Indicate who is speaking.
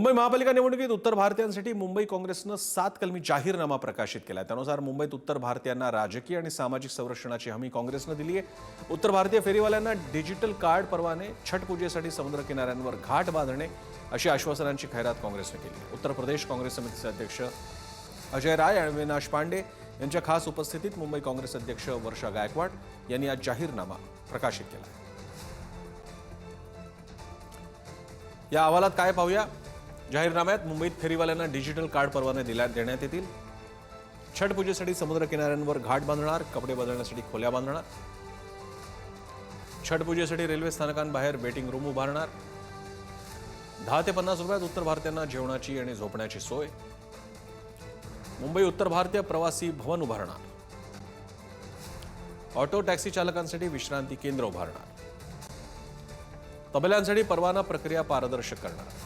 Speaker 1: मुंबई महापालिका निवडणुकीत उत्तर भारतीयांसाठी मुंबई काँग्रेसनं 7 कलमी जाहीरनामा प्रकाशित केला आहे। त्यानुसार मुंबईत उत्तर भारतीयांना राजकीय आणि सामाजिक संरक्षणाची हमी काँग्रेसनं दिली आहे। उत्तर भारतीय फेरीवाल्यांना डिजिटल कार्ड परवाने, छठ पूजेसाठी समुद्र किनाऱ्यांवर घाट बांधणे अशी आश्वासनांची खैरात काँग्रेसने केली आहे। उत्तर प्रदेश काँग्रेस समितीचे अध्यक्ष अजय राय आणि अविनाश पांडे यांच्या खास उपस्थितीत मुंबई काँग्रेस अध्यक्ष वर्षा गायकवाड यांनी आज जाहीरनामा प्रकाशित केला आहे। या अहवालात काय पाहूया? जाहीरनाम्यात मुंबईत फेरीवाल्यांना डिजिटल कार्ड परवाने देण्यात येतील। छठ पूजेसाठी समुद्र किनाऱ्यांवर घाट बांधणार, कपडे बदलण्यासाठी खोल्या बांधणार, छठ पूजेसाठी रेल्वे स्थानकांबाहेर वेटिंग रूम उभारणार, 10 ते 50 रुपयात उत्तर भारतीयांना जेवणाची आणि झोपण्याची सोय, मुंबई उत्तर भारतीय प्रवासी भवन उभारणार, ऑटो टॅक्सी चालकांसाठी विश्रांती केंद्र उभारणार, तबल्यांसाठी परवाना प्रक्रिया पारदर्शक करणार।